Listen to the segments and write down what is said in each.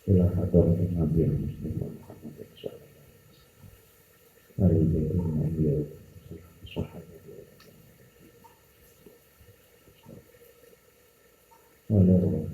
Ila hadratin Nabi Mustafa Muhammad sallallahu alaihi wasallam. Hari ini Nabi sahabat wala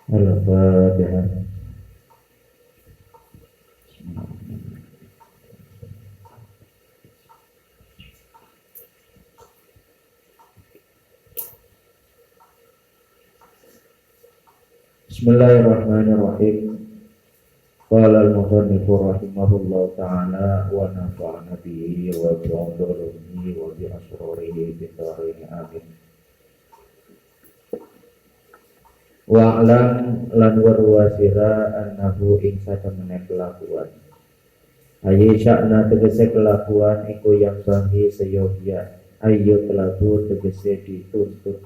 Al-Fatihah. Bismillahirrahmanirrahim. Qala al-musannifu rahimahullahu ta'ala wa nafa'ana bihi wa bi ulumuhi wa bi asrarihi bi dharain amin. Wa alam lan warwasira annahu ing satemene kelakuan ayi sya'na tegese kelakuan iku yang banghi seyohya ayo kelaku tegese dituntut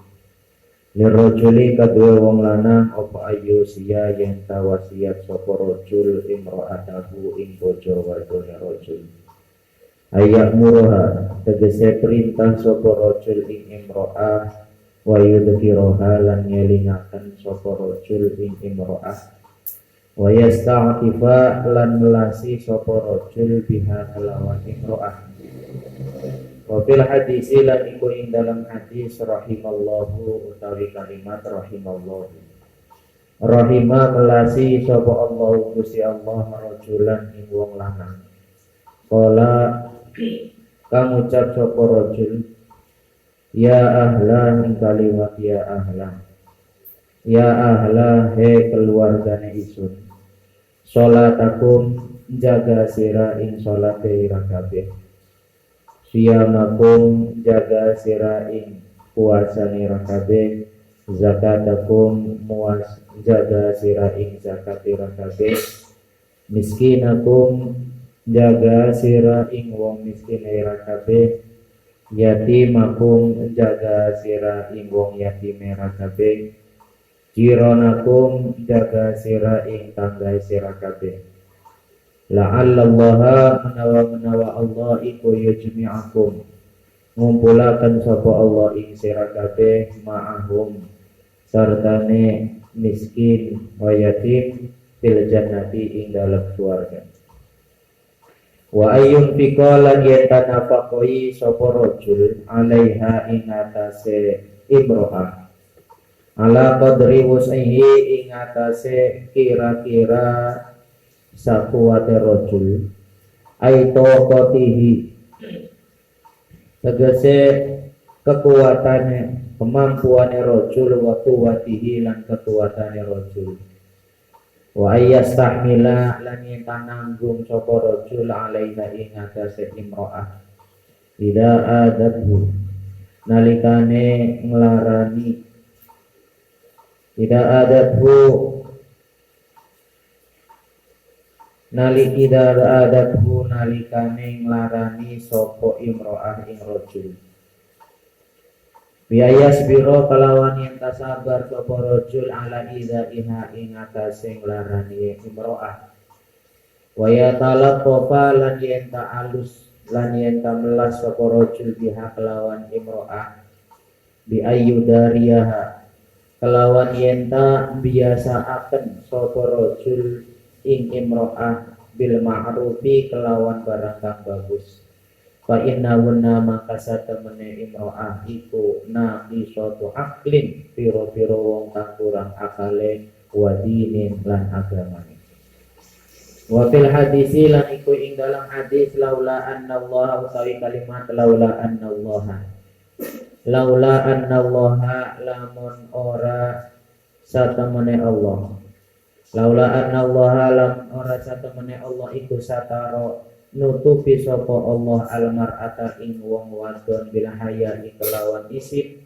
lirojuli kadua wong lanang apa ayo siya yang tawasiat sapa rojul imro'atahu ing bojo wadone rojul ayak muroha tegese perintah sapa rojul ing imro'ah wa yudhiroha lan ngelingaken sapa rajul ing imro'ah wa yasta'tifa lan melasi sapa rajul biha kelawan imro'ah wa fil hadisi lan iku ing dalam hadis rahimallahu utawi kalimat rahimallahu rahima melasi sapa Allah Gusti Allah rajulan ing wong lanang qala kang ucap sapa rajul ya ahla ing kalimat ya ahla he keluargane isun sholatakum jaga sira ing sholate ira kabeh siyamakum jaga sira ing puasane ira kabeh zakatakum muas jaga sira ing zakat ira kabeh miskinakum jaga sira ing wong miskin ira kabeh yatimakum jaga sira ing wong yatim kabeh jironakum jaga sira ing tangga sira kabeh la'allallaha menawa Allah iku yujmi'akum ngumpulaken sapa Allah ing sira kabeh ma'ahum sartane miskin wa yatim fil jannati ing dalem swarga wa ayyun fikolan yatanafaqoi sapa rajul alaiha ing atase imro'ah ala qadri wus'ihi ing atase kira-kira sakuwate rajul aito qotihi tegese kekuatane kemampuane rajul wa quwwatihi lan kekuatane rajul wa ayyastahmila lan yananggung sapa rajul alaina ing atase imro'ah ida adabhu nalikane nglarani ida adabhu nalikane nglarani sapa imro'ah ing rajul biayas biro kalawan yang tasabar sapa rajul ala idaiha ing atase nglarani imro'ah wa ya talaqqa lan yen ta'alus lan yen melas sapa rajul biha kelawan imro'ah bi ayyudariyaha kelawan yen ta biasaaken sapa rajul ing imro'ah bil ma'rufi kelawan barang kang bagus fa innahunna maka satemene imro'ah iku naqisatu aqlin pira-pira wong kang kurang akale wa dinin lan agamane. Wa fil hadisi lan iku ing dalam hadis laula anna Allah utawi kalimat laula anna lamun ora satemene Allah laula anna Allah lamun ora satemene Allah iku sataro nutupi sapa Allah almar'ata ing wong wadon bil haya kelawan isip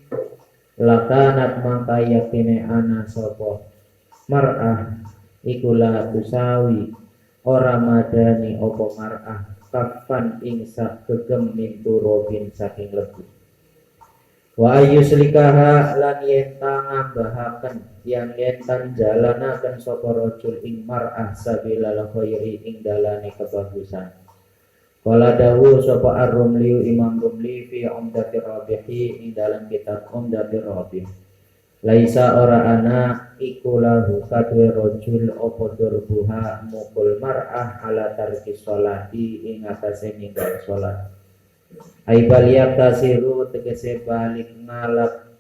lakanat mangka yakine ana sapa mar'ah iku la tusawi ora madani apa mar'ah kafan ing sak gegem min turobin saking lebu wa ayyuslikaha lan yen tangambahaken yang yen tan jalanaken sapa rajul ing mar'ah sabilal khairi ing dalane kebagusan. Qala dawu sapa ar-Rumli Imam Rumli fi Umdatir Rabihi ing dalam kitab Umdatir Rabih. Laisa ora ana iku lahu kadwe rajul apa durbuha mukul mar'ah ala tarki sholati ing atase ninggal salat. Ai baliyak tasiru tegese balik ngalap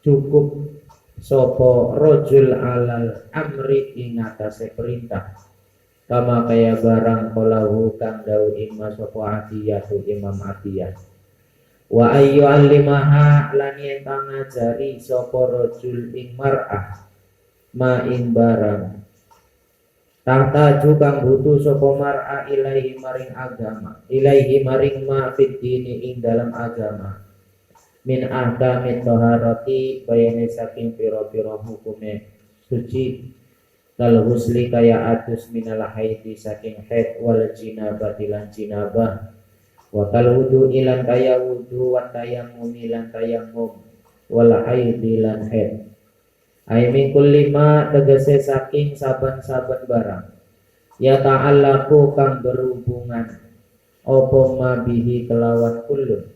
cukup sapa rajul alal amri ing atase perintah. Kama kaya barang kolahu kang dau ing sapa Atiyah Imam Atiyah. Wa ayyu allimaha lan yen ngajari sapa rajul ing mar'ah ma ing barang tahta kang butuh sapa mar'ah ilaihi maring ma fid dini ing dalam agama min ahkamit taharati bayane saking pira-pira hukume suci kal husli kaya atus minal haidi saking haid wal jinabah lan jinabah wa kal wudu ilan kaya wudu wa tayammum ilan tayammum wal haidi lan haid ai min kulli ma tegese saking saben-saben barang ya ta'allaqu kang berhubungan apa ma bihi kelawan kullun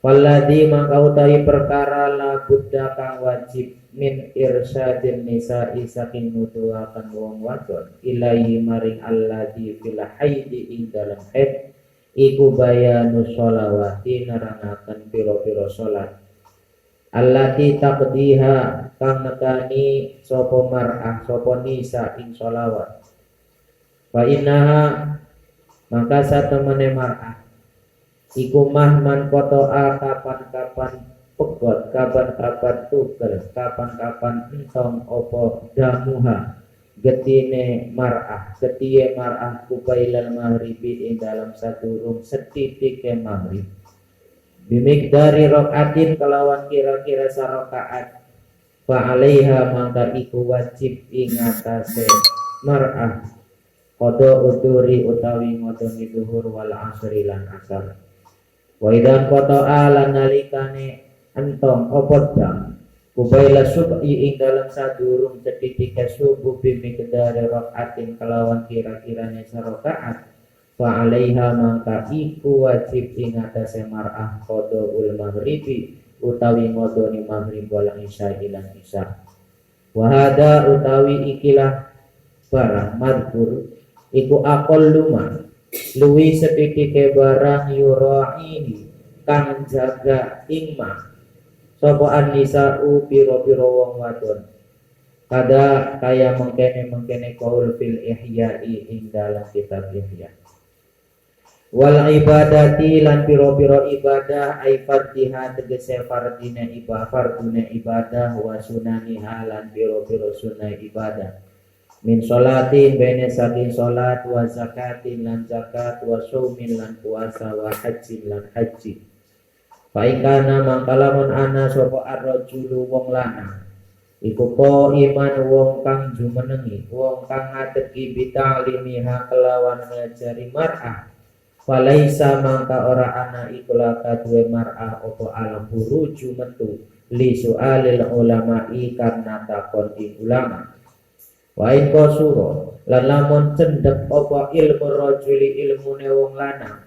walladhi maka utawi perkara la budda kang wajib min irsyadin nisa'i saking nuduhaken wong wadon ilahi maring alladhi fil haidi ing dalam haid iku bayanu sholawati nerangaken pira-pira salat allati taqdiha kang nekani sapa mar'ah sapa nisa ing sholawat fa innaha maka satemene mar'ah iku mahman kotoa kapan-kapan pegot kapan-kapan tukel kapan-kapan entong opo damuha getine mar'ah getiye mar'ah kubailal maghribi ing dalam sadurung setitik maghrib bimikdari rokaatin kelawan kira-kira sarakaat fa alaiha maka iku wajib ing atase mar'ah qada uduri utawi ngodoni duhur wal asri lan asar wa idan qata'a lan nalikane entong opo dam kubaila sub'i ing dalam sadurung setitik subuh bimikdari rokaatin kelawan kira-kiranya sarakaat fa alaiha mangka iku wajib ing atase mar'ah qadaul maghribi utawi ngodoni maghrib wal isya ilan isya wa hada utawi ikilah barang madkur iku aqalluma luwi setitike barang yura'ini kang jaga ingma sapa an-nisa'u pira-pira wong wadon kada kaya mengkene qaul fil ihya'i ing dalam kitab ihya wal ibadati lan pira-pira ibadah ai fardhiha tegese fardine ibadah wa sunaniha lan pira-pira sunah ibadah min sholatin bene saking sholat wa zakatin lan zakat wa shaumin lan puasa wa hajjin lan haji faikana mangkalamun ana sapa ar-rajulu wong lanang iku iman wong kang jumenengi wong kang ngadegi bita'limiha kelawan ngajari mar'ah falaisa mangka ora ana iku lakaduwe mar'ah apa al-buruju metu li su'alil ulama'i karena takon ulama wa in qasura lan lamun cendhek apa ilmu rajuli ilmune wong lanang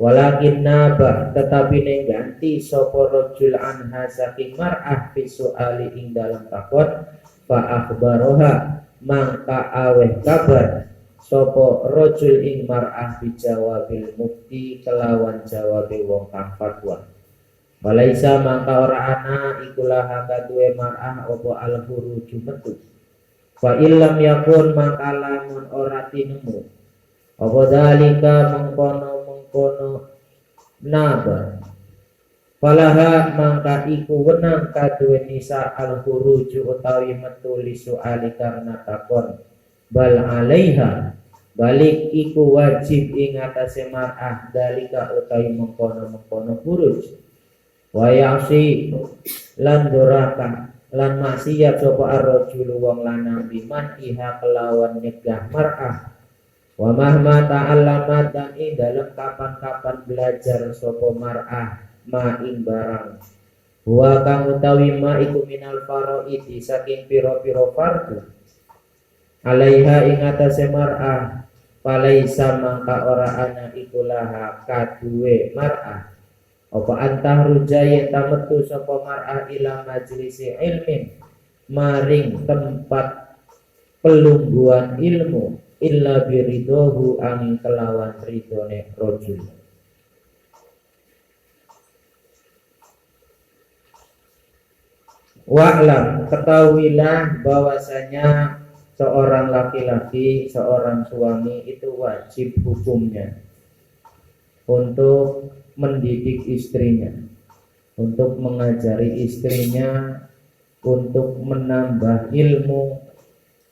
walakin nabah tetapi nengganti sapa rajul anha saking mar'ah fi su'ali ing dalam takon fa akhbaroha mangka aweh kabar sopo rojul ing mar'ah bijawabil mufti kelawan jawabe wong kang fatwa. Walaisa mangka ora ana ikulah kadue mar'ah opo al huruju metu. Fa illam yakun mangka lamun ora tinemu. Apa dalika mengkono naba. Falaha mangka iku wenang kadue nisa al huruju utawi metu lisu ali karena takon. Bal alaiha balik iku wajib ing atase mar'ah dalika utawi mengkono huruj. Wa yasi lan duraka lan maksiat sapa ar-rajul wong lanang biman iha kelawan nyegah mar'ah. Wa mahma ta'allamat dan ing dalem kapan-kapan belajar sapa mar'ah ma ing barang. Wa kang utawi ma iku minal faraidi saking pira-pira fardu. Alaiha ing atase mar'ah falaisa mangka ora ana ikulaha kadue mar'ah. Apa antah rujayen tametu sapa mar'ah ila majlisi ilmin maring tempat pelungguan ilmu illa biridohu angin kelawan ridone rojul. Wa'lam ketahuilah bahwasanya seorang laki-laki, seorang suami itu wajib hukumnya untuk mendidik istrinya, untuk mengajari istrinya, untuk menambah ilmu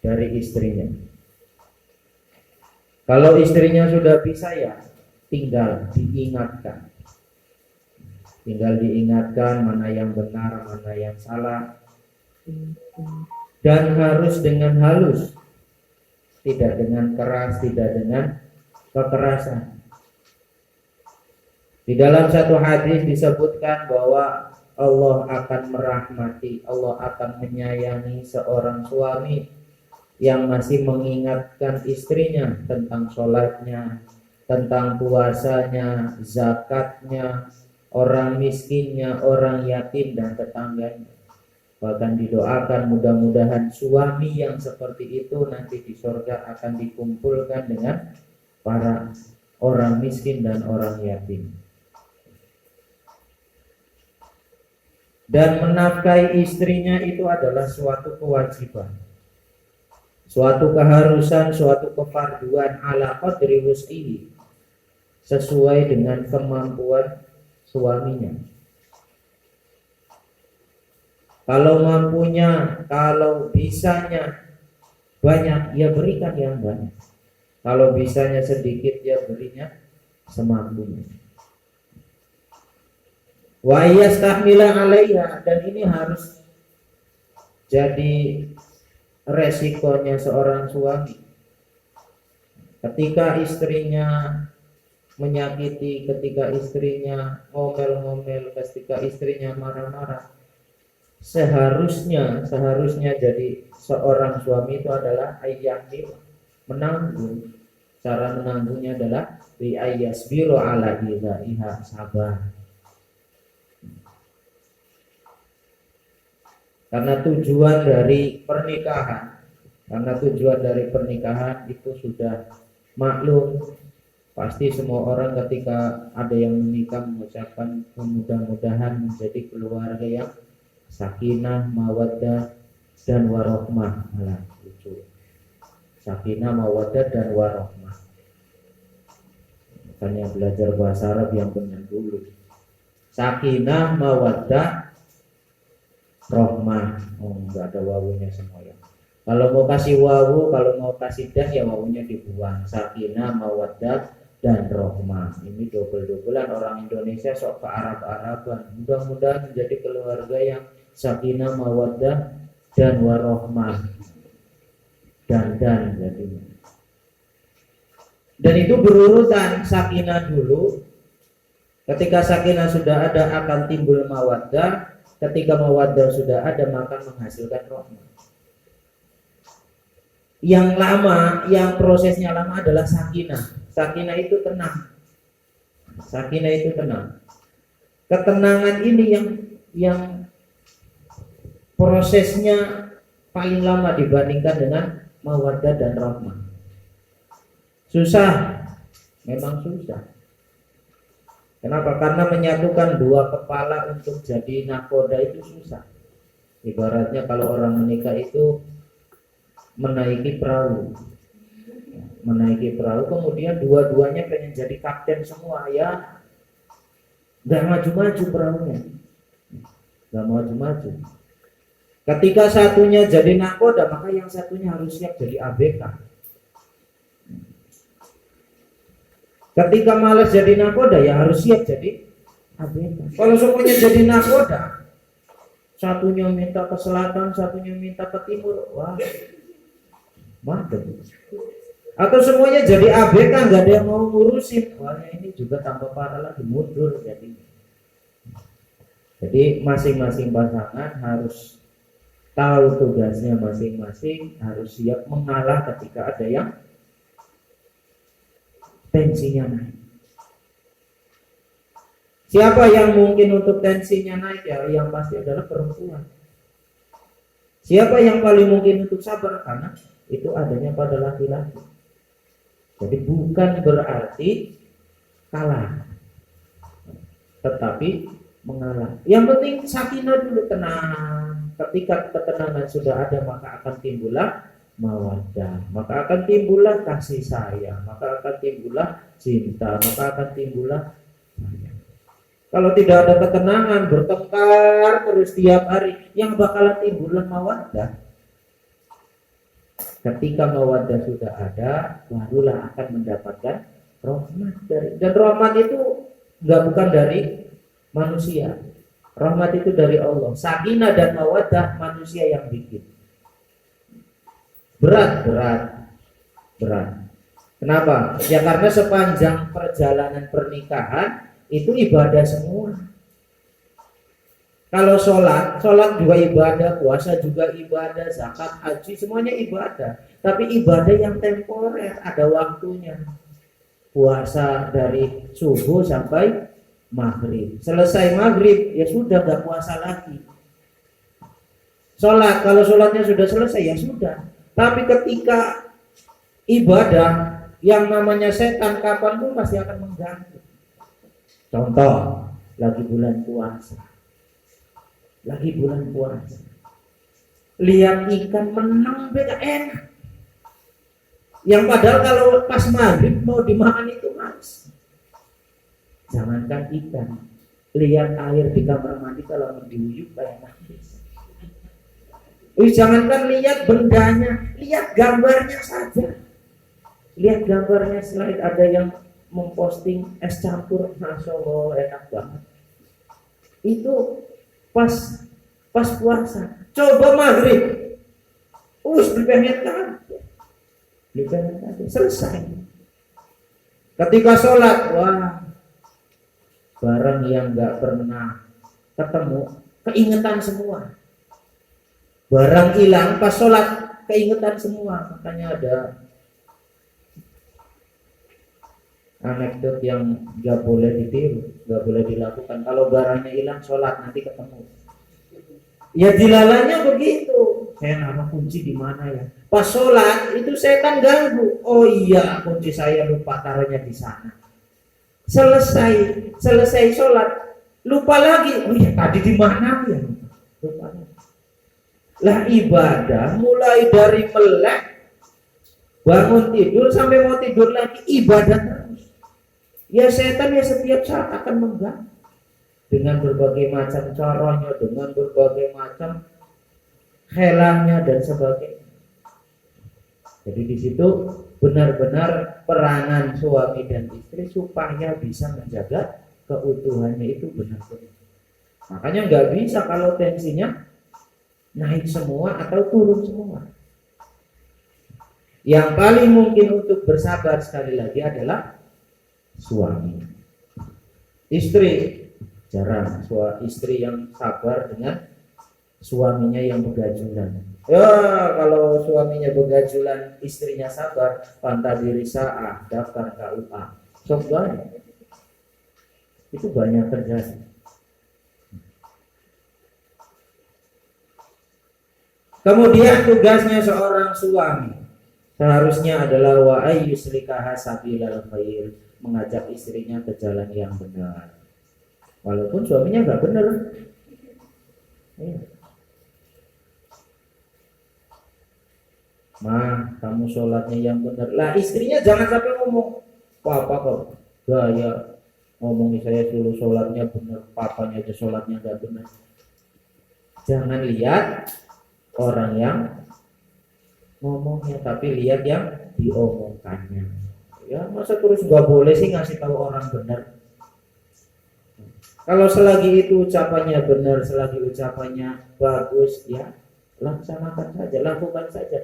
dari istrinya. Kalau istrinya sudah bisa ya tinggal diingatkan. Tinggal diingatkan mana yang benar, mana yang salah. Dan harus dengan halus. Tidak dengan keras, tidak dengan kekerasan. Di dalam satu hadis disebutkan bahwa Allah akan merahmati, Allah akan menyayangi seorang suami yang masih mengingatkan istrinya tentang sholatnya, tentang puasanya, zakatnya, orang miskinnya, orang yatim dan tetangganya. Bahkan didoakan mudah-mudahan suami yang seperti itu nanti di surga akan dikumpulkan dengan para orang miskin dan orang yatim. Dan menafkahi istrinya itu adalah suatu kewajiban, suatu keharusan, suatu kefarduan ala qadri wus'ihi, sesuai dengan kemampuan suaminya. Kalau mampunya, kalau bisanya banyak, ya berikan yang banyak. Kalau bisanya sedikit, ya berinya semampunya. Wa yastahmila 'alaiha, dan ini harus jadi resikonya seorang suami. Ketika istrinya menyakiti, ketika istrinya ngomel-ngomel, ketika istrinya marah-marah, seharusnya jadi seorang suami itu adalah ayyahmil, menanggung. Cara menanggungnya adalah bi ayyasbiru ala idaiha, sabar. Karena tujuan dari pernikahan itu sudah maklum. Pasti semua orang ketika ada yang menikah mengucapkan mudah-mudahan menjadi keluarga yang sakinah, mawaddah dan warahmah. Nah, itu sakinah, mawaddah dan warahmah. Makanya belajar bahasa Arab yang benar dulu. Sakinah, mawaddah, rohmah. Oh, enggak ada wawunya semua ya. Kalau mau kasih wawu, kalau mau kasih dan ya wawunya dibuang. Sakinah, mawaddah dan rohmah. Ini double-doublean orang Indonesia sok ke Arab-Araban. Mudah-mudahan menjadi keluarga yang sakinah, mawaddah dan warohmah. Dan jadinya. Dan itu berurutan, sakinah dulu. Ketika sakinah sudah ada akan timbul mawaddah. Ketika mawaddah sudah ada maka menghasilkan rohmah. Yang lama, yang prosesnya lama adalah sakinah. Sakinah itu tenang. Sakinah itu tenang. Ketenangan ini yang prosesnya paling lama dibandingkan dengan mawaddah dan rahmah. Susah, memang susah. Kenapa? Karena menyatukan dua kepala untuk jadi nakoda itu susah. Ibaratnya kalau orang menikah itu menaiki perahu, kemudian dua-duanya pengen jadi kapten semua, ya nggak maju-maju perahunya, nggak maju-maju. Ketika satunya jadi nakoda, maka yang satunya harus siap jadi ABK. Ketika malas jadi nakoda, ya harus siap jadi ABK. Kalau semuanya jadi nakoda, satunya minta ke selatan, satunya minta ke timur, wah mantap. Atau semuanya jadi ABK, nggak ada yang mau ngurusin, wah ini juga tambah parah lagi, mundur jadi. Jadi masing-masing pasangan harus tahu tugasnya masing-masing, harus siap mengalah ketika ada yang tensinya naik. Siapa yang mungkin untuk tensinya naik? Ya yang pasti adalah perempuan. Siapa yang paling mungkin untuk sabar? Karena itu adanya pada laki-laki. Jadi bukan berarti kalah, tetapi mengalah. Yang penting sakinah dulu, tenang. Ketika ketenangan sudah ada, maka akan timbullah mawaddah, maka akan timbullah kasih sayang, maka akan timbullah cinta, maka akan timbullah sayang. Kalau tidak ada ketenangan, bertengkar terus tiap hari, yang bakalan timbullah mawaddah. Ketika mawaddah sudah ada, barulah akan mendapatkan rahmat dari, dan rahmat itu bukan dari manusia. Rahmat itu dari Allah. Sakinah dan mawaddah manusia yang bikin. Berat. Kenapa? Ya karena sepanjang perjalanan pernikahan itu ibadah semua. Kalau sholat juga ibadah, puasa juga ibadah, zakat, haji semuanya ibadah. Tapi ibadah yang temporer, ada waktunya. Puasa dari subuh sampai maghrib. Selesai maghrib ya sudah, gak puasa lagi. Sholat, kalau sholatnya sudah selesai ya sudah. Tapi ketika ibadah, yang namanya setan kapanpun pasti akan mengganggu. Contoh, lagi bulan puasa. Lihat ikan menang beda enak. Yang padahal kalau pas maghrib mau dimakan itu males. Jangankan ikan, lihat air di kamar mandi kalau mau diuyup kayak nangis. Jangankan lihat bendanya, lihat gambarnya saja. Lihat gambarnya, selain ada yang memposting es campur, masya Allah enak banget. Itu pas puasa. Coba maghrib, dipengen selesai. Ketika sholat, wah, barang yang nggak pernah ketemu keingetan semua. Barang hilang pas sholat keingetan semua. Makanya ada anekdot yang nggak boleh ditiru, nggak boleh dilakukan. Kalau barangnya hilang sholat nanti ketemu. Ya dilalanya begitu. Saya nama kunci di mana ya? Pas sholat itu setan ganggu. Oh iya, kunci saya lupa taruhnya di sana. Selesai sholat, lupa lagi. Oh iya, tadi di mana ya? Lupa lagi. Lah ibadah mulai dari melek, bangun tidur sampai mau tidur lagi ibadah terus. Ya setan ya setiap saat akan mengganggu dengan berbagai macam caranya, dengan berbagai macam helangnya dan sebagainya. Jadi di situ benar-benar peranan suami dan istri supaya bisa menjaga keutuhannya itu benar-benar. Makanya nggak bisa kalau tensinya naik semua atau turun semua. Yang paling mungkin untuk bersabar sekali lagi adalah suami. Istri jarang istri yang sabar dengan suaminya yang begajulan. Ya kalau suaminya begajulan, istrinya sabar, pantadiri sa'ah, daftar KUA. Coba itu banyak terjadi. Kemudian tugasnya seorang suami Seharusnya adalah wa ayyuslikaha sabilal khair, mengajak istrinya ke jalan yang benar. Walaupun suaminya nggak benar. Ma, kamu sholatnya yang benar. Lah istrinya jangan sampai ngomong, papa kok gaya ngomongin saya dulu sholatnya benar, papanya aja sholatnya nggak benar. Jangan lihat orang yang ngomongnya, tapi lihat yang diomongkannya. Ya masa terus nggak boleh sih ngasih tahu orang benar. Kalau selagi itu ucapannya benar, selagi ucapannya bagus, ya laksanakan saja, lakukan saja.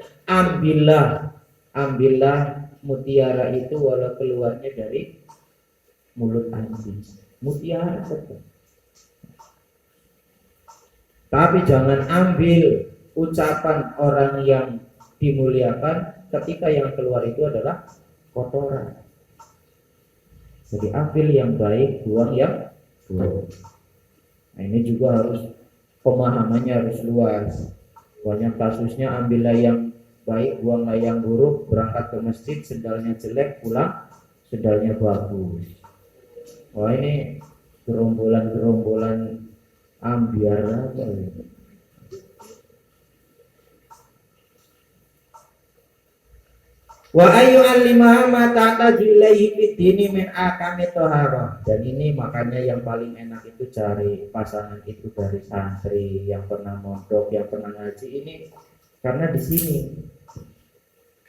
Ambillah mutiara itu walau keluarnya dari mulut anjing. Mutiara saja. Tapi jangan ambil ucapan orang yang dimuliakan ketika yang keluar itu adalah kotoran. Jadi ambil yang baik, buang yang buruk. Nah, ini juga harus pemahamannya harus luas. Banyak kasusnya ambillah yang baik, buanglah yang buruk. Berangkat ke masjid sendalnya jelek, pulang sendalnya bagus. Wah ini gerombolan ambiar apa ya? Wa ayu alima ma ta'taju ilaihi fid dini min akami toharah. Dan ini makanya yang paling enak itu cari pasangan itu dari santri yang pernah mondok, yang pernah ngaji. Ini karena di sini.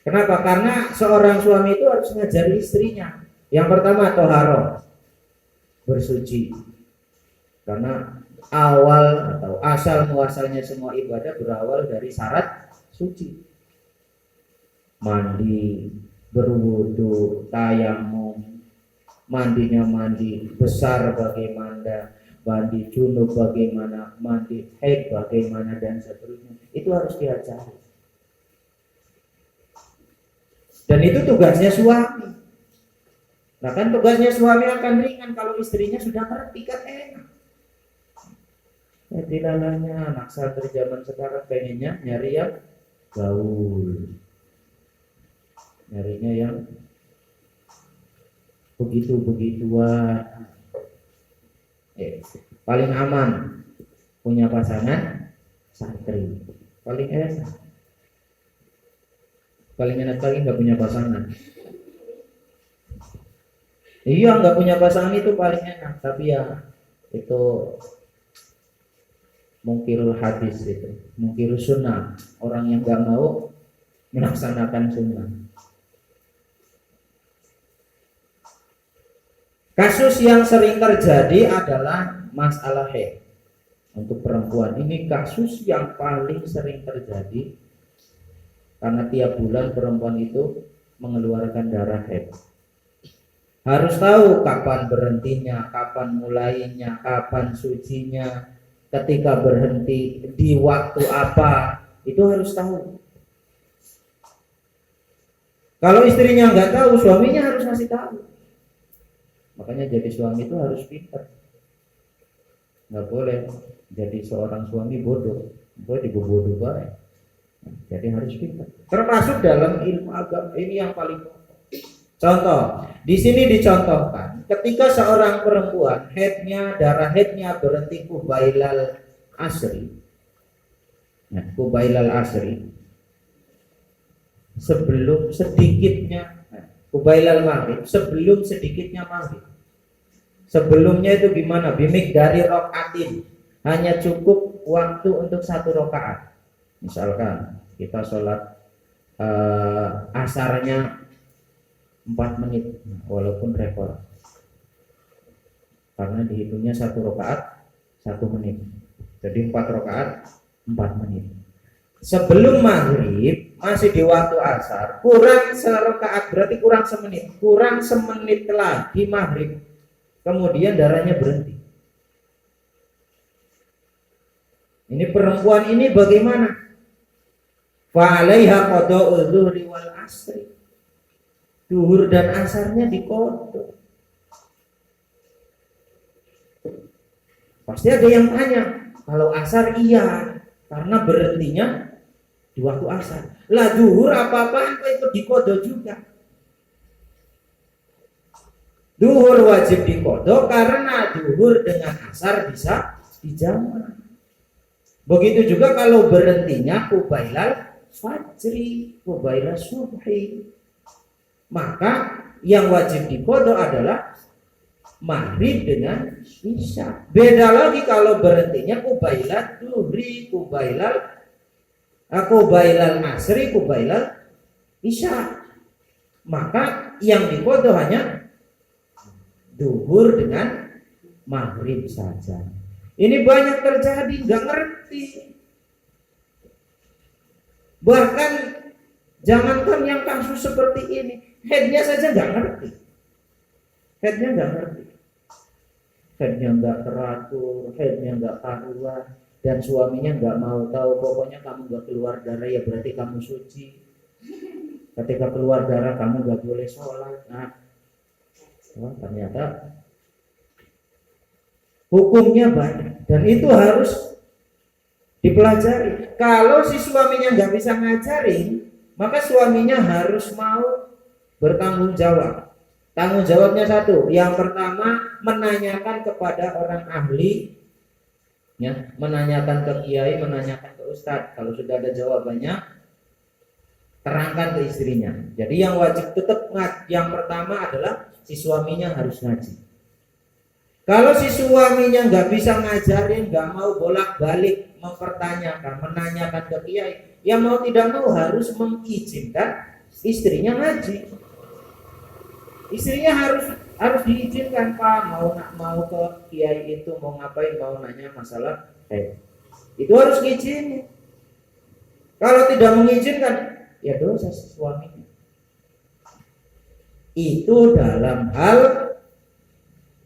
Kenapa? Karena seorang suami itu harus ngajari istrinya. Yang pertama toharah, bersuci. Karena awal atau asal muasalnya semua ibadah berawal dari syarat suci. Mandi, berwudu, tayamum, mandinya mandi besar bagaimana, mandi junub bagaimana, mandi haid bagaimana dan seterusnya. Itu harus diajari. Dan itu tugasnya suami. Nah kan tugasnya suami akan ringan kalau istrinya sudah ngerti, kan enak. Jadi lalanya anak santri zaman sekarang pengennya nyari yang gaul, nyarinya yang begitu-begituan. Paling aman punya pasangan santri, paling enak. Paling enak lagi nggak punya pasangan. Iya nggak punya pasangan itu paling enak, tapi ya itu mungkirul hadis, itu mungkirul sunnah, orang yang nggak mau melaksanakan sunnah. Kasus yang sering terjadi adalah masalah haid untuk perempuan. Ini kasus yang paling sering terjadi karena tiap bulan perempuan itu mengeluarkan darah haid. Harus tahu kapan berhentinya, kapan mulainya, kapan sucinya, ketika berhenti di waktu apa, itu harus tahu. Kalau istrinya nggak tahu, suaminya harus ngasih tahu. Makanya jadi suami itu harus pintar. Nggak boleh jadi seorang suami bodoh. Boleh bodoh banget. Jadi harus pintar. Termasuk dalam ilmu agama ini yang paling pokok. Contoh, di sini dicontohkan ketika seorang perempuan darah haidnya berhenti kubailal asri. Nah, kubailal asri sebelum sedikitnya kubailal maghrib, sebelum sedikitnya maghrib. Sebelumnya itu gimana? Bimik dari rokaatin, hanya cukup waktu untuk 1 rakaat. Misalkan kita sholat asarnya 4 menit, walaupun rekor, karena dihitungnya 1 rakaat 1 menit. Jadi 4 rakaat 4 menit. Sebelum maghrib masih di waktu asar, kurang serakaat, berarti kurang semenit. Kurang semenit lagi maghrib, kemudian darahnya berhenti. Ini perempuan ini bagaimana? Fa'alaiha qada'ul zuhri wal asri. Duhur dan asarnya diqadha. Pasti ada yang tanya, kalau asar iya, karena berhentinya di waktu asar. Lah duhur apa-apaan kok ikut dikodo juga. Duhur wajib dikodo karena duhur dengan asar bisa dijamak. Begitu juga kalau berhentinya kubailal fajri, kubailal subhi. Maka yang wajib dikodo adalah maghrib dengan isya. Beda lagi kalau berhentinya kubailat duhri, kubailal asri, kubailal isya. Maka yang dikodo hanya duhur dengan maghrib saja. Ini banyak terjadi, nggak ngerti. Bahkan jangankan yang kasus seperti ini, headnya saja nggak ngerti. Headnya nggak ngerti. Headnya nggak teratur, headnya nggak karuan, dan suaminya nggak mau tahu. Pokoknya kamu nggak keluar darah ya berarti kamu suci. Ketika keluar darah kamu nggak boleh sholat. Nah, ternyata hukumnya banyak dan itu harus dipelajari. Kalau si suaminya nggak bisa ngajarin, maka suaminya harus mau bertanggung jawab. Tanggung jawabnya satu. Yang pertama, menanyakan kepada orang ahli, ya, menanyakan ke kiai, menanyakan ke ustadz. Kalau sudah ada jawabannya, terangkan ke istrinya. Jadi yang wajib tetap yang pertama adalah si suaminya harus ngaji. Kalau si suaminya nggak bisa ngajarin, nggak mau bolak-balik mempertanyakan, menanyakan ke kiai, ya mau tidak mau harus mengizinkan istrinya ngaji. Istrinya harus diizinkan, Pak, mau ke kiai itu mau ngapain, mau nanya masalah itu harus ngizinin. Kalau tidak mengizinkan, ya dosa suaminya. Itu dalam hal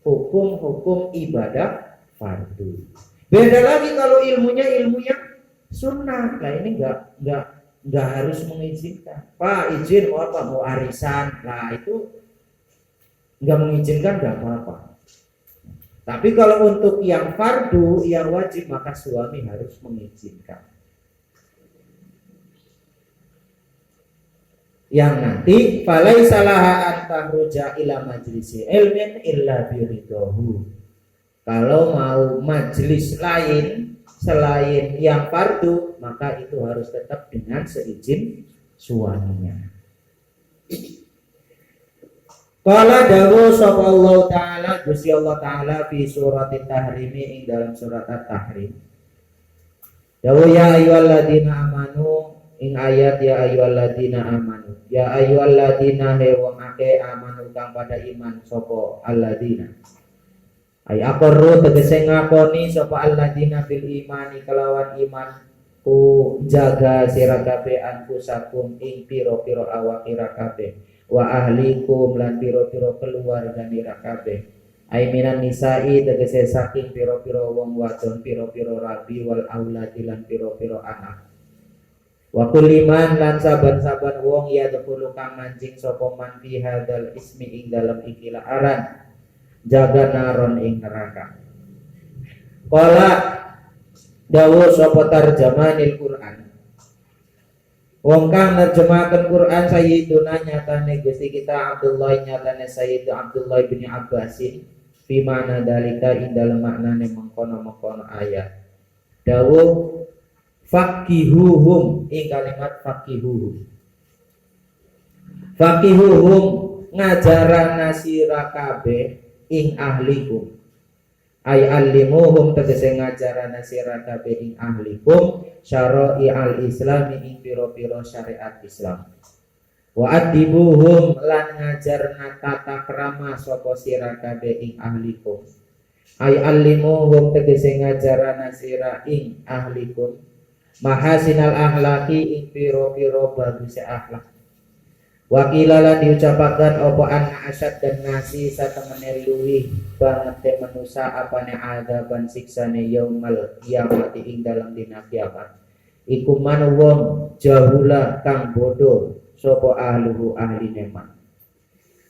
hukum-hukum ibadah fardu. Beda lagi kalau ilmunya ilmu yang sunnah. Nah ini nggak harus mengizinkan. Pak, izin mau apa? Mau arisan. Nah itu nggak mengizinkan nggak apa-apa. Tapi kalau untuk yang fardu, yang wajib, maka suami harus mengizinkan. Yang nanti falai salaha antahruja ila majlisi ilmin illa biridohu. Kalau mau majlis lain selain yang fardu, maka itu harus tetap dengan seizin suaminya. Qala dawu sapa Allah taala, Gusti Allah taala fi surat at-tahrimi ing dalam surat at-tahrim. Dawu ya ayyuhalladzina amanu ing ayat ya ayyuhalladzina amanu. Ya ayyuhalladzina he wong akeh amanu kang pada iman sapa alladzina. Ay aqarru tegese ngakoni sapa alladzina bil imani kelawan iman ku jaga sira kabeh anfusakum ing pira-pira awak ira kabeh wa ahlikum lan pira-pira keluarga ira kabeh. Ay minan nisa'i tegese saking pira-pira wong wadon pira-pira rabi wal auladi lan pira-pira anak. Wa kulliman lan saban-saban wong ya dulu kang mancing sapa man fi hadzal ismi ing dalam ikilah aran jaga naron ing neraka. Qala dawu sapa tarjamanil Quran. Wong kang nerjemahkeun Quran sayyiduna nyatane Gusti kita Abdullah nyatane Sayyid Abdullah bin Abbasin fi mana dalika ing dalem maknane mengkono-mengkono ayat. Dawu faqihuhum ing kalimat faqihuhum. Faqihuhum ngajarana sira kabeh ing ahlikum. Ay alimuhum tegese ngajarana sira kabeh ing ahlikum syara'i al-islami ing pira-pira syariat Islam. Wa adibuhum lan ngajarna tata krama sapa sira kabeh ing ahlikum. Ay alimuhum tegese ngajarana sira ing ahlikum mahasinal akhlaki ing piro-piro bagusnya akhlak. Wakilalah diucapakan opo anak asyad dan nasi satemene luwih banget manusa apane adaban siksane yaumal kiamati ing dalam dina kiamat. Iku man wong jahula kang bodoh sapa ahluhu ahli neman.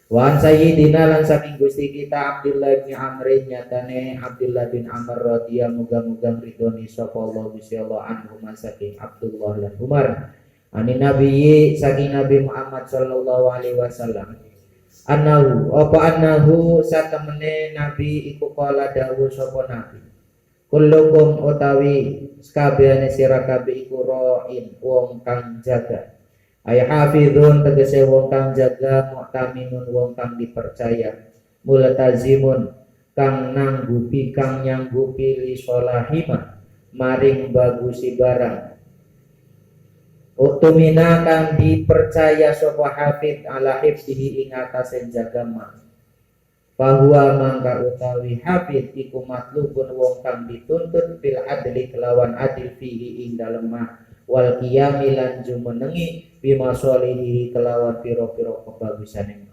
Wa an sayyidina lan saking Gusti kita Abdullah bin Amr nyatane Abdullah bin Amr radhiyallahu muga-muga ridhoni sapa Allah Gusti Allah anhu saking Abdullah lan Umar ani nabi saking Nabi Muhammad sallallahu alaihi wasallam annahu satemene nabi iku kala dawuh sapa nabi kullukum utawi sakabehane sira kabeh iku ra'in wong kang jaga ay hafizun tegese wong kang jaga mu'taminun wong kang dipercaya multazimun kang nanggupi kang nyanggupi li solahima maring bagusi barang utumina kang dipercaya sapa hafid ala hifdihi ing atase jaga ma bahwa mangka utawi hafid iku matlubun wong kang dituntut bil adli kelawan adil fihi ing dalem ma wal qiyami lan jumenengi bima sholihi kelawan pira-pira kebagusane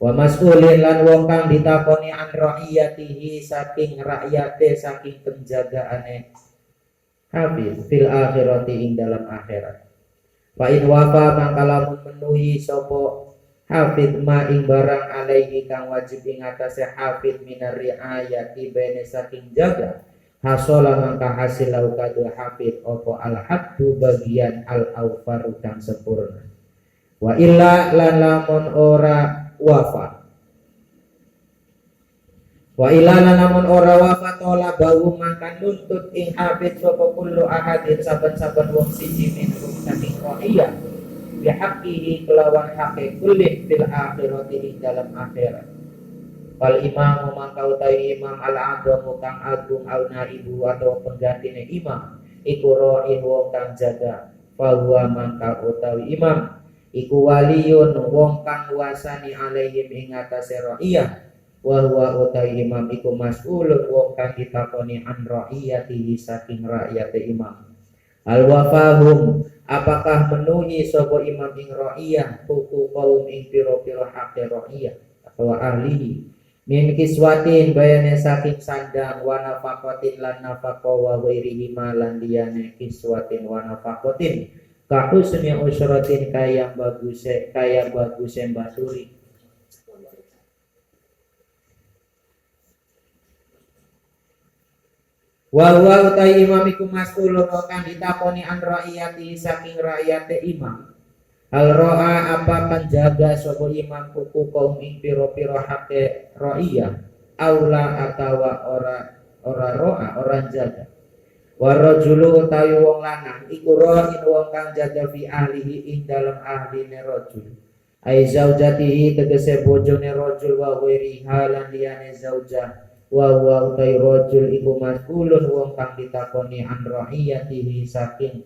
wa mas'ulin lan wong kang ditakoni an ra'iyatihi saking rakyate saking penjagaane hafiz fil akhirati ing dalam akhirat fa in wafa mangka lamun menuhi sapa hafiz ma ing barang alaihi kang wajib ing atase hafiz minar riayati bene saking jaga hasola mangka hasil laukadu hafid opo al-haddu bagian al-awfaru kang sempurna wa illa lan lamun ora wafa wa illa lan lamun ora wafa tola bau mangka nuntut ing hafid sopo kullu ahadin saben-saben wong siji minhum saking ro'iyah bihaqqihi kelawan haqqi kullin fil akhirati ing dalam akhirat wal imam mangka utawi imam al adamu kang agung au naibu atau penggantine imam iku ra'in wong kang jaga fahuwa mangka utawi imam iku waliyun wong kang wasani alaihim ing atase ra'iyah wa huwa utawi imam iku mas'ulun wong kang ditakoni an ra'iyatihi saking rakyate imam al wafahum apakah menuhi sapa imam ing ra'iyah hukum kaum ing pira-pira hak ra'iyah atau ahlihi min kiswatin bayane saking sandang wa nafaqatin lan nafaqah wa ghairihi lan liyane kiswatin wa nafaqatin ka husni usratin kaya baguse baturi wa utai imam iku mas'ulun kang ditakoni an ra'iyati saking rakyate imam al ro'a apa penjaga sapa imam kuku kaum ing pira-pira hake ra'iyah aula atawa ora ro'a ora jaga warajulu utawi wong lanang iku ra'in wong kang jaga fi ahlihi ing dalem ahline rajul ai zaujatihi tegese bojone rajul wa ghairi halan liyane zaujah wa utai rajul iku mas'ulun wong kang ditakoni an ra'iyatihi saking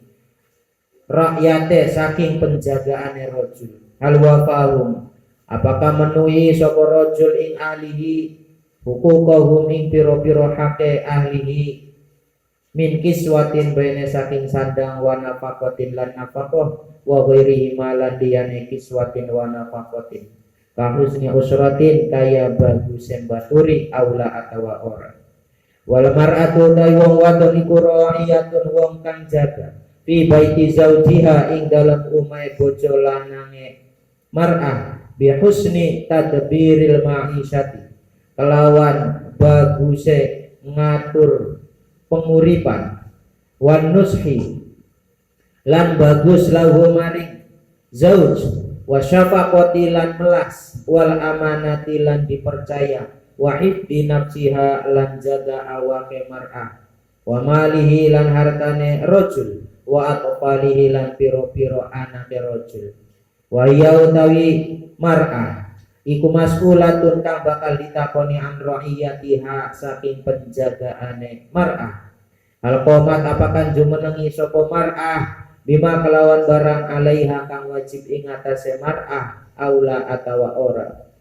rakyate saking penjagaane rajul hal wafahum apakah menuhi sapa rajul ing ahlihi hukukahum ing pira-pira hake ahlihi min kiswatin baine saking sandang wa nafaqatin lan nafaqah wa ghairihi malan liyane kiswatin wa nafaqatin ka husni usratin kaya bagusen baturi aula atawa ora wal mar'atu ta wong wadon iku ra'iyatun wong kang jaga fi baiti zaujiha ing dalam umai bojo lanange mar'ah bi husni tadbiril ma'isyati kelawan baguse ngatur penguripan wan nushi lan bagus lahu maring zauj wa syafaqati lan melas wal amanati lan dipercaya wa hifdi nafsiha lan jaga awake mar'ah wa malihi lan hartane rajul wa atfalihi lan piro-piro anake rajul wa ya utawi mar'ah iku mas'ulatun kang bakal ditakoni an ra'iyatiha saking penjagaane mar'ah al qomat apakan jumenengi sapa mar'ah bima kelawan barang alaiha kang wajib ing atase mar'ah aula atawa ora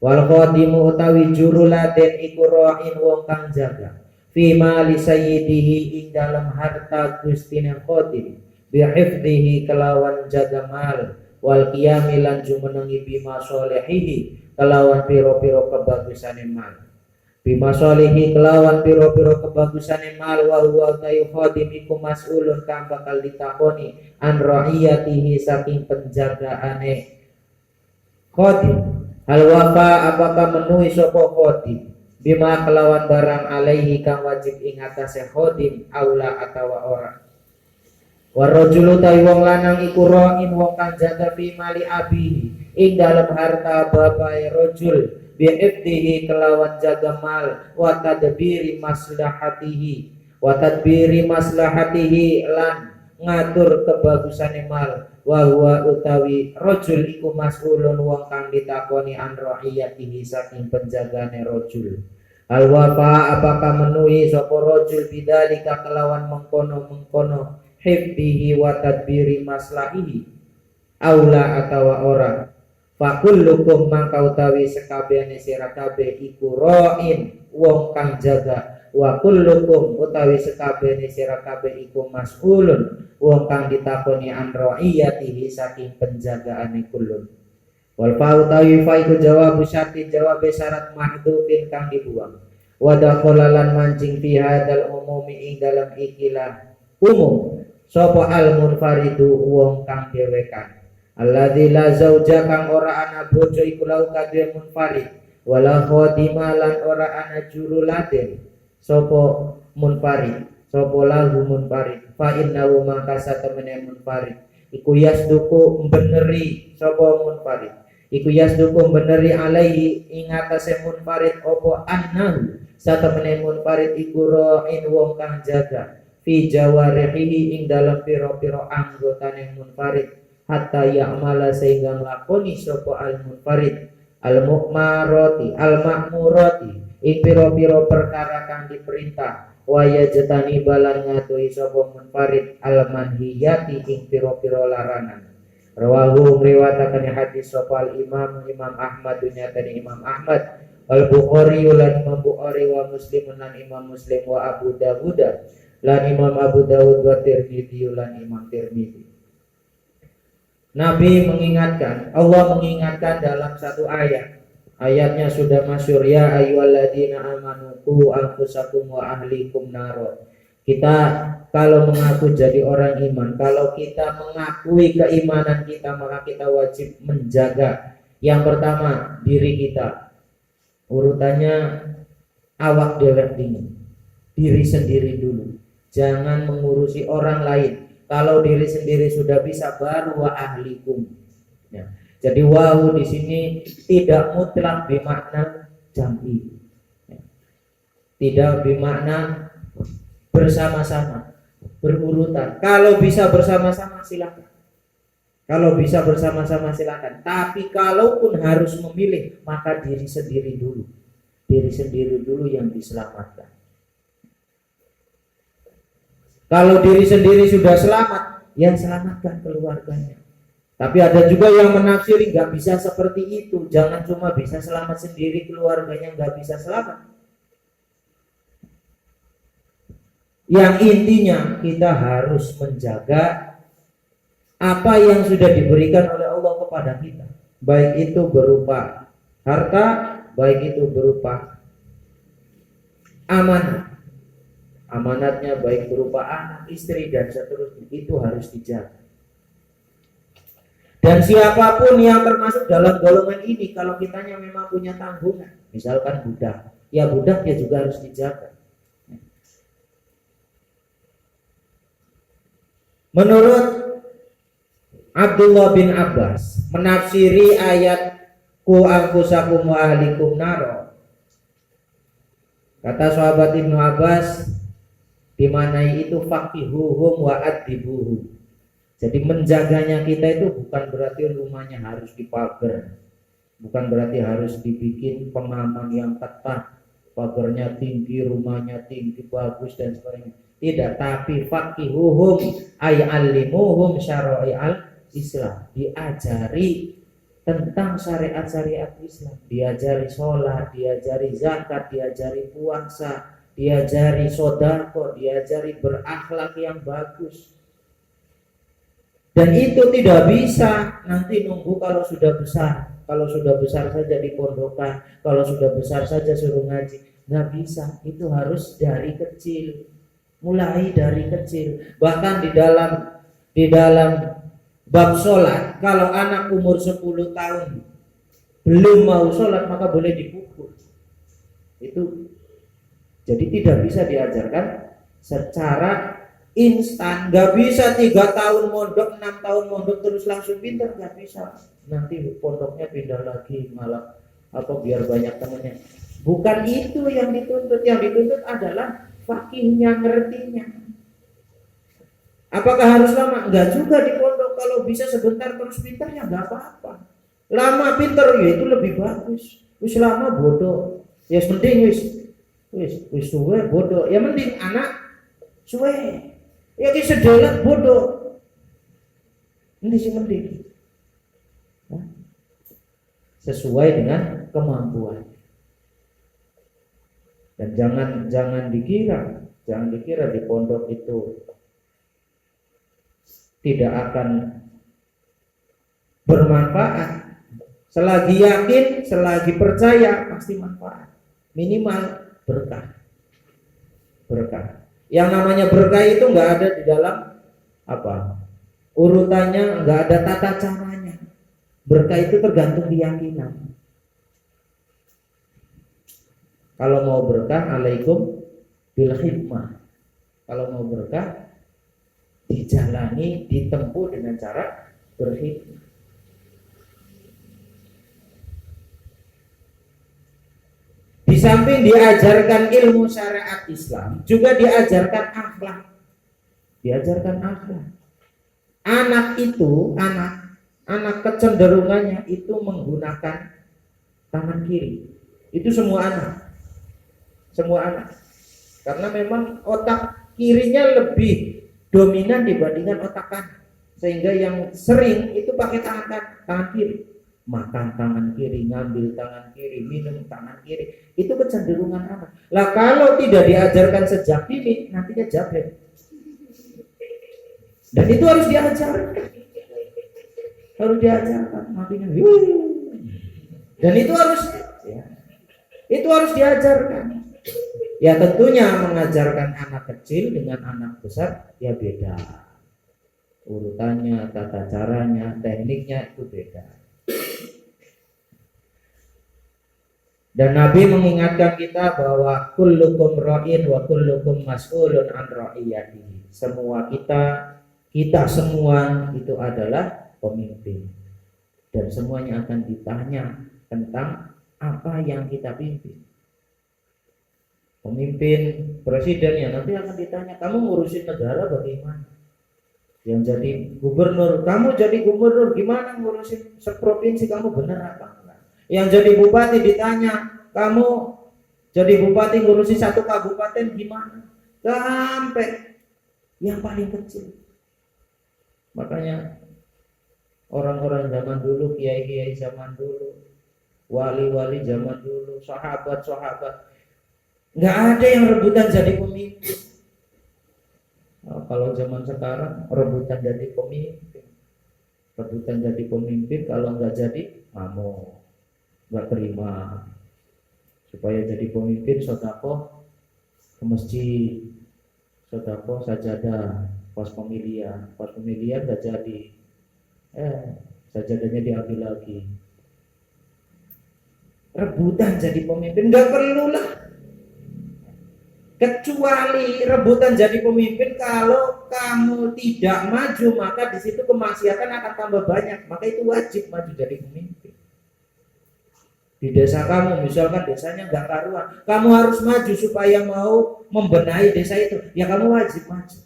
wal khadimu utawi juruladen iku ra'in wong kang jaga fi mali sayyidihi ing dalam harta gustine khadim bi hifdhihi kelawan jaga mal wal qiyami lan jumenengi bima sholihihi kelawan piro-piro kebagusane mal bima sholihi kelawan piro-piro kebagusane mal wa huwa khadim iku mas'ulun kang bakal ditakoni an ra'iyatihi saking penjagaane khadim Hal wafa apakah menuhi sapa khodim bima kelawan barang alaihi kang wajib ing atase khodim aula atawa ora. Warajulu tawi wong lanang iku ra'in wong kang jaga fi mali abihi ing dalam harta bapae rajul bi'ifdihi kelawan jaga mal wa tadbiri maslahatihi lan ngatur kebagusane mal wa huwa utawi rajul iku mas'ulun wong kang ditakoni an ra'iyatihi saking penjagane rajul. Al wafa apakah menuhi sapa rajul bidzalika kelawan mengkono hifdihi wa tadbiri maslahihi aula atawa ora. Fakullukum mangka utawi sekabehane sira kabeh iku ra'in wong kang jaga wa kullukum utawi sekabehane sira kabeh iku mas'ulun wong kang ditakoni an ra'iyatihi saking penjagaane kullun. Wal fa utawi fa iku jawabu syarti jawab syarat mahdhufin kang dibuang. Wa dakhalalan mancing fi hadzal umumi ing dalam ikilah umum sapa al munfaridu wong kang dhewekan. Alladzi la zauja kang ora ana bojo iku lau kadhe munfarid wala khadima lan ora ana juru laden sapa munfarid sapa lahu munfarid fa innahu mangka satemene munfarid iku yasduku beneri sapa munfarid iku yasduku beneri alaihi ing atase munfarid apa annahu satemene munfarid iku ra'in wong kang jaga fi jawarihi ing dalam pira-pira anggotane munfarid hatta ya'mala sehingga nglakoni sapa al-munfarid al-mu'marati al-ma'murati ing pira-pira perkara kang diperintah wa yajtani balan ngatuhi sapa munfarid al-manhiyati ing pira-pira larangan. Rawahu riwayataken hadis sapa al-Imam Ahmad dunyatani Imam Ahmad al-Bukhari lan Imam Bukhari wa Muslim lan Imam Muslim wa Abu Dawud lan Imam Abu Dawud wa Tirmidzi lan Imam Tirmidzi. Nabi mengingatkan, Allah mengingatkan dalam satu ayat. Ayatnya sudah masyhur, ya ayyuhalladzina amanu qu anfusakum wa ahlikum naro. Kita kalau mengaku jadi orang iman, kalau kita mengakui keimanan kita, maka kita wajib menjaga yang pertama diri kita. Urutannya awak dewek dingin. Diri sendiri dulu. Jangan mengurusi orang lain. Kalau diri sendiri sudah bisa, baru wa ahlikum. Ya. Jadi wawu di sini tidak mutlak bermakna jam'i. Ya. Tidak bermakna bersama-sama, berurutan. Kalau bisa bersama-sama silakan. Kalau bisa bersama-sama silakan. Tapi kalaupun harus memilih, maka diri sendiri dulu. Diri sendiri dulu yang diselamatkan. Kalau diri sendiri sudah selamat, yang selamatkan keluarganya. Tapi ada juga yang menafsiri nggak bisa seperti itu. Jangan cuma bisa selamat sendiri, keluarganya nggak bisa selamat. Yang intinya kita harus menjaga apa yang sudah diberikan oleh Allah kepada kita. Baik itu berupa harta, baik itu berupa amanah. Amanatnya baik berupa anak, istri, dan seterusnya, itu harus dijaga. Dan siapapun yang termasuk dalam golongan ini, kalau kitanya memang punya tanggungan, misalkan budak, ya budaknya juga harus dijaga. Menurut Abdullah bin Abbas menafsiri ayat ku anfusakum wa ahlikum naro, kata sahabat Ibnu Abbas, dimanai itu faqihuhum wa adibuhum. Jadi menjaganya kita itu bukan berarti rumahnya harus dipagar, bukan berarti harus dibikin pengaman yang ketat, pagarnya tinggi, rumahnya tinggi, bagus dan sebagainya. Tidak, tapi faqihuhum ay alimuhum syara'i'al Islam, diajari tentang syariat-syariat Islam, diajari sholat, diajari zakat, diajari puasa, diajari sedekah, diajari berakhlak yang bagus. Dan itu tidak bisa nanti nunggu kalau sudah besar. Kalau sudah besar saja di pondokan, kalau sudah besar saja suruh ngaji, nggak bisa. Itu harus dari kecil, mulai dari kecil. Bahkan di dalam bab sholat, kalau anak umur 10 tahun belum mau sholat maka boleh dipukul. Itu jadi tidak bisa diajarkan secara instan. Nggak bisa 3 tahun mondok, 6 tahun mondok terus langsung pintar, nggak bisa. Nanti pondoknya pindah lagi malah biar banyak temannya. Bukan itu yang dituntut. Yang dituntut adalah fakihnya, ngertinya. Apakah harus lama? Enggak juga di pondok. Kalau bisa sebentar terus pintar ya nggak apa-apa. Lama pintar ya itu lebih bagus. Wis lama bodoh. Ya mending wis suwe bodoh. Ya mending anak suwe. Ya ki sedelat bodoh. Ini sih mending. Sesuai dengan kemampuan. Dan jangan dikira di pondok itu tidak akan bermanfaat. Selagi yakin, selagi percaya pasti manfaat. Minimal berkah. Yang namanya berkah itu nggak ada di dalam urutannya, nggak ada tata caranya. Berkah itu tergantung keyakinan. Kalau mau berkah, alaikum bil hikmah. Kalau mau berkah, dijalani, ditempuh dengan cara berhikmah. Di samping diajarkan ilmu syariat Islam, juga diajarkan akhlak. Anak kecenderungannya itu menggunakan tangan kiri. Itu semua anak. Karena memang otak kirinya lebih dominan dibandingkan otak kanan. Sehingga yang sering itu pakai tangan kiri. Makan tangan kiri, ngambil tangan kiri, minum tangan kiri. Itu kecenderungan anak. Lah kalau tidak diajarkan sejak dini, nantinya jabret. Dan itu harus diajarkan. Nantinya. Dan itu harus diajarkan. Ya tentunya mengajarkan anak kecil dengan anak besar ya beda. Urutannya, tata caranya, tekniknya itu beda. Dan Nabi mengingatkan kita bahwa kullukum ra'in wa kullukum mas'ulun an ra'iyatihi. Semua kita semua itu adalah pemimpin. Dan semuanya akan ditanya tentang apa yang kita pimpin. Pemimpin, presiden ya nanti akan ditanya, kamu ngurusin negara bagaimana? Yang jadi gubernur, kamu jadi gubernur gimana ngurusin seprovinsi, kamu benar apa enggak? Yang jadi bupati ditanya, kamu jadi bupati ngurusin 1 kabupaten gimana? Sampai yang paling kecil. Makanya orang-orang zaman dulu, kiai-kiai zaman dulu, wali-wali zaman dulu, sahabat-sahabat, nggak ada yang rebutan jadi pemimpin. Nah, kalau zaman sekarang rebutan jadi pemimpin, kalau nggak jadi ngamuk, nggak terima. Supaya jadi pemimpin sedekah ke masjid, sedekah sajadah, pas pemilihan nggak jadi, sajadahnya diambil lagi. Rebutan jadi pemimpin nggak perlu lah. Kecuali rebutan jadi pemimpin kalau kamu tidak maju, maka di situ kemaksiatan akan tambah banyak. Maka itu wajib maju jadi pemimpin. Di desa kamu, misalkan desanya nggak karuan, kamu harus maju supaya mau membenahi desa itu. Ya kamu wajib maju.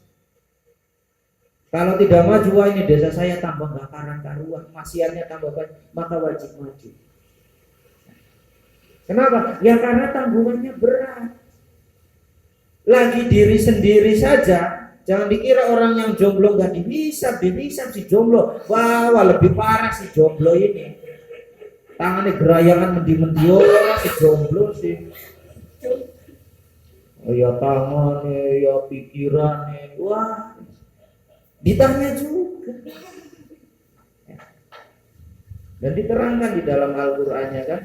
Kalau tidak maju, wah ini desa saya tambah nggak karuan, maksiatnya tambah banyak, maka wajib maju. Kenapa? Ya karena tanggungannya berat. Lagi diri sendiri saja, jangan dikira orang yang jomblo nggak dihisab si jomblo. Wah, lebih parah si jomblo ini. Tangannya gerayangan mendi-mendi si jomblo sih. Ya tangannya, ya pikirannya, wah, ditanya juga. Dan diterangkan di dalam Al-Qur'annya kan,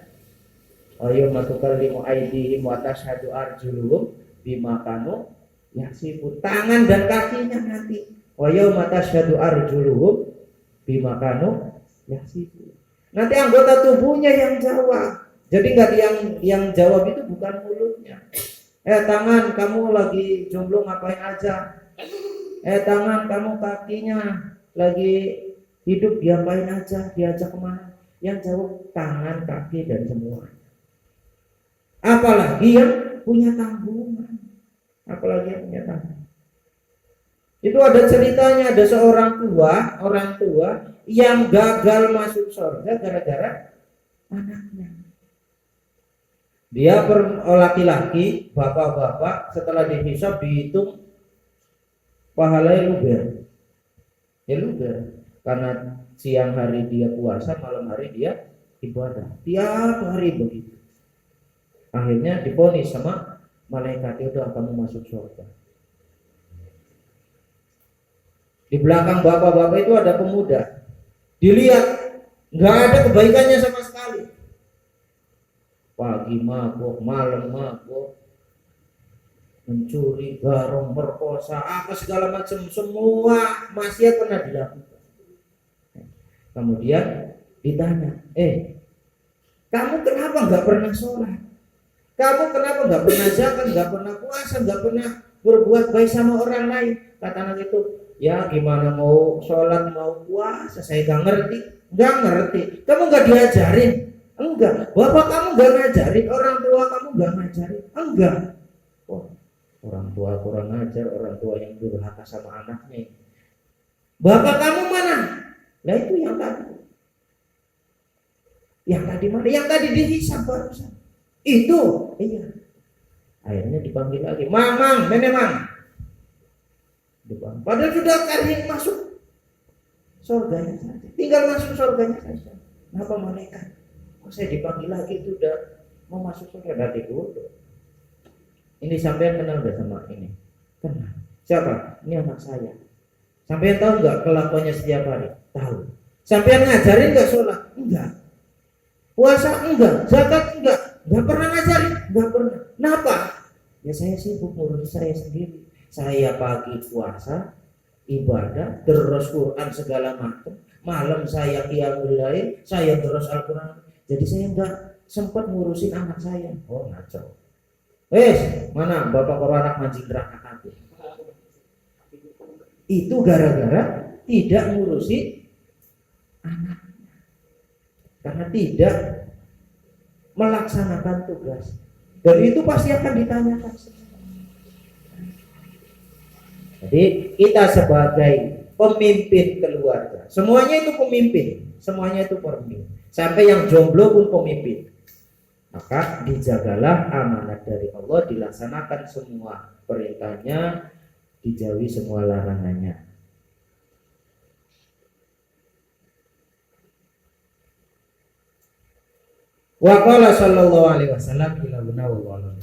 ayo matukallimu aydihim wa tashhadu arjuluhum bima kanu yaksibun. Tangan dan kakinya nanti wa yauma tashhadu arjuluhum bima kanu yaksibun. Nanti anggota tubuhnya yang jawab. Jadi nggak yang jawab itu bukan mulutnya. Tangan, kamu lagi jomblo ngapain aja? Tangan, kamu kakinya lagi hidup diapain aja? Diajak kemana? Yang jawab tangan, kaki dan semua. Apalagi yang punya tanggungan. Apalagi yang punya tanggungan. Itu ada ceritanya, ada seorang orang tua yang gagal masuk surga gara-gara anaknya. Dia laki-laki, bapak-bapak, setelah dihisab dihitung pahalanya luber. Ya luber. Karena siang hari dia puasa, malam hari dia ibadah. Tiap hari begitu. Akhirnya divonis sama malaikat, itu kamu masuk surga. Di belakang bapak-bapak itu ada pemuda. Dilihat nggak ada kebaikannya sama sekali. Pagi mabuk, malam mabuk, mencuri, garong, merkosa, apa segala macam, semua maksiat pernah dilakukan. Kemudian ditanya, kamu kenapa nggak pernah sholat? Kamu kenapa nggak pernah zakat, nggak pernah puasa, nggak pernah berbuat baik sama orang lain? Kata anak itu, ya gimana mau sholat, mau puasa, saya nggak ngerti. Kamu nggak diajarin? Enggak. Bapak kamu nggak ngajarin, orang tua kamu nggak ngajarin? Enggak. Orang tua kurang ajar, orang tua yang durhaka sama anaknya. Bapak kamu mana? Nah itu yang tadi. Yang tadi mana? Yang tadi dihisab barusan. Itu, iya. Akhirnya dipanggil lagi, Mamang, Memang. Padahal sudah kali masuk surganya saja. Tinggal masuk surganya saja. Kenapa malaikat? Saya dipanggil lagi, itu udah mau masuk surga dari dulu. Ini sampean kenal gak sama ini? Kenal. Siapa? Ini anak saya. Sampean tahu nggak kelakuannya setiap hari? Tahu. Sampean ngajarin nggak sholat? Enggak. Puasa? Enggak. Zakat? Nggak pernah ngajarin? Nggak pernah. Kenapa? Ya saya sibuk ngurus saya sendiri. Saya pagi puasa, ibadah, terus Quran segala macam. Malam saya qiyamul lail, saya terus Al-Quran. Jadi saya nggak sempat ngurusin anak saya. Oh ngaco. Mana bapak kalau anak mancing neraka kabeh. Itu gara-gara tidak ngurusin anaknya. Karena tidak melaksanakan tugas. Dan itu pasti akan ditanyakan. Jadi kita sebagai pemimpin keluarga, semuanya itu pemimpin, semuanya itu pemimpin. Sampai yang jomblo pun pemimpin. Maka dijagalah amanat dari Allah, dilaksanakan semua perintahnya, dijauhi semua larangannya. Wa qala sallallahu alaihi wasallam ila guna wallahu